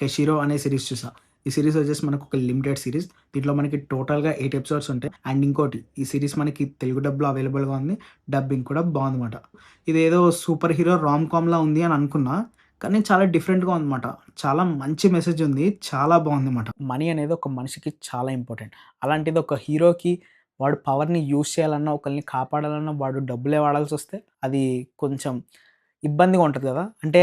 'కెషిరో' అనే సిరీస్ చూసా. ఈ సిరీస్ వచ్చేసి మనకు ఒక లిమిటెడ్ సిరీస్. దీంట్లో మనకి టోటల్‌గా 8 ఎపిసోడ్స్ ఉంటాయి. అండ్ ఇంకోటి ఈ సిరీస్ మనకి తెలుగు డబ్‌లో అవైలబుల్‌గా ఉంది. డబ్బింగ్ కూడా బాగుందన్నమాట. ఇదేదో సూపర్ హీరో రామ్ కామ్‌లా ఉంది అని అనుకున్నా. కానీ చాలా డిఫరెంట్‌గా ఉందన్నమాట. చాలా మంచి మెసేజ్ ఉంది. చాలా బాగుందన్నమాట. మనీ అనేది ఒక మనిషికి చాలా ఇంపార్టెంట్. అలాంటిది ఒక హీరోకి వాడు పవర్‌ని యూజ్ చేయాలన్నా, ఒకళ్ళని కాపాడాలన్నా వాడు డబ్బులే వాడాల్సొస్తే అది కొంచెం ఇబ్బందిగా ఉంటది గదా! అంటే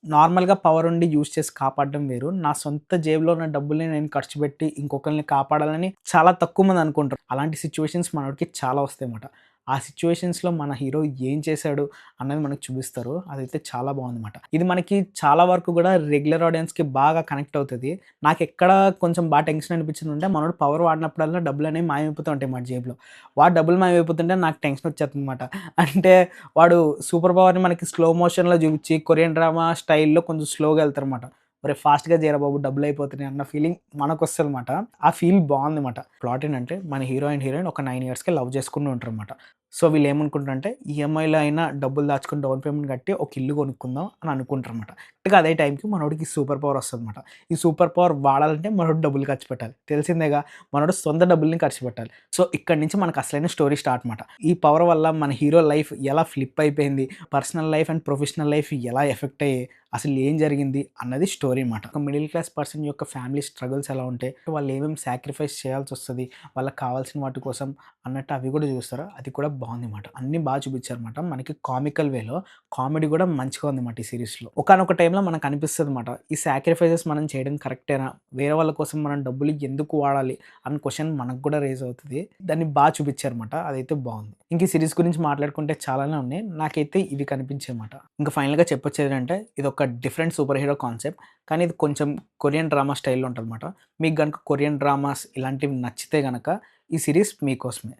నార్మల్‌గా పవర్ ఉండి యూజ్ చేసి కాపాడడం వేరు. నా సొంత జేబులో ఉన్న డబ్బుల్ని నేను ఖర్చు పెట్టి ఇంకొకళ్ళని కాపాడాలని చాలా తక్కువ మంది అనుకుంటారు. అలాంటి సిట్యుయేషన్స్ మనోడికి చాలా వస్తాయన్నమాట. ఆ సిట్యుయేషన్స్‌లో మన హీరో ఏం చేశాడు అన్నది మనకు చూపిస్తారు. అదైతే చాలా బాగుందన్నమాట. ఇది మనకి చాలా వరకు గూడా రెగ్యులర్ ఆడియన్స్‌కి బాగా కనెక్ట్ అవుతది. నాకెక్కడ కొంచెం టెన్షన్ అనిపించిందంటే మనోడు పవర్ వాడినప్పుడల్లా డబ్బులనేవి మాయమైపోతూ ఉంటాయి మన జేబులో. వాడు డబ్బులు మాయమైపోతుంటే నాకు టెన్షన్ వచ్చేస్తుందన్నమాట. అంటే వాడు సూపర్ పవర్‌ని మనకి స్లో మోషన్‌లో చూపించి కొరియన్ డ్రామా స్టైల్‌లో కొంచెం స్లోగా ఎళ్తారన్నమాట. ఒరేయ్! ఫాస్ట్‌గా చేయరా బాబు డబ్బులయిపోతున్నాయి అన్న ఫీలింగ్ మనకొస్తదన్నమాట. ఆ ఫీల్ బావుందన్నమాట. ప్లాట్ ఏంటంటే మన హీరో అండ్ హీరోయిన్ ఒక 9 ఇయర్స్‌కి లవ్ చేసుకుంటూ ఉంటారన్నమాట. సో, వీళ్ళేమనుకుంటారంటే ఈఎంఐలో అయినా డబ్బులు దాచుకొని డౌన్ పేమెంట్ కట్టి ఒక ఇల్లు కొనుక్కుందాం అని అనుకుంటారన్నమాట. కరెక్ట్‌గా అదే టైంకి మనోడికి సూపర్ పవర్ వస్తదన్నమాట. ఈ సూపర్ పవర్ వాడాలంటే మనోడు డబ్బులు ఖర్చు పెట్టాలి. తెలిసిందేగా మనోడు సొంత డబ్బుల్ని ఖర్చు పెట్టాలి. సో, ఇక్కడి నుంచి మనకు అసలైన స్టోరీ స్టార్ట్ మాట. ఈ పవర్ వల్ల మన హీరో లైఫ్ ఎలా ఫ్లిప్ అయిపోయింది, personal life and professional life ఎలా ఎఫెక్ట్ అయ్యాయి, అసలు ఏం జరిగింది అన్నది స్టోరీ మాట. ఒక మిడిల్ క్లాస్ పర్సన్ యొక్క ఫ్యామిలీ స్ట్రగుల్స్ ఎలా ఉంటాయి, వాళ్ళు ఏమేమి సాక్రిఫైస్ చేయాల్సొస్తది, వాళ్ళకి కావాల్సిన వాటి కోసం అన్నట్టు అవి కూడా చూస్తారు. అది కూడా బాగుందన్నమాట. అన్నీ బాగా చూపించారన్నమాట. మనకి కామికల్ వేలో కామెడీ కూడా మంచిగా ఉందన్నమాట ఈ సీరీస్‌లో. ఒకానొక టైంలో మనకు అనిపిస్తదన్నమాట. ఈ సాక్రిఫైసెస్ మనం చేయడం కరెక్టేనా? వేరే వాళ్ళ కోసం మనం డబ్బులు ఎందుకు వాడాలి? అన్న క్వెషన్ మనకు కూడా రైజ్ అవుతది. దాన్ని బాగా చూపించారన్నమాట. అదైతే బాగుంది. ఇంక ఈ సీరీస్ గురించి మాట్లాడుకుంటే చాలానే ఉన్నాయి. నాకైతే ఇవి కనిపించాయన్నమాట. ఇంకా ఫైనల్‌గా చెప్పొచ్చేదేంటంటే ఇదొక డిఫరెంట్ సూపర్ హీరో కాన్సెప్ట్. కానీ ఇది కొంచెం కొరియన్ డ్రామా స్టైల్‌లో ఉంటదన్నమాట. మీకు గనుక కొరియన్ డ్రామాస్ ఇలాంటివి నచ్చితే గనక ఈ సీరీస్ మీకోసమే.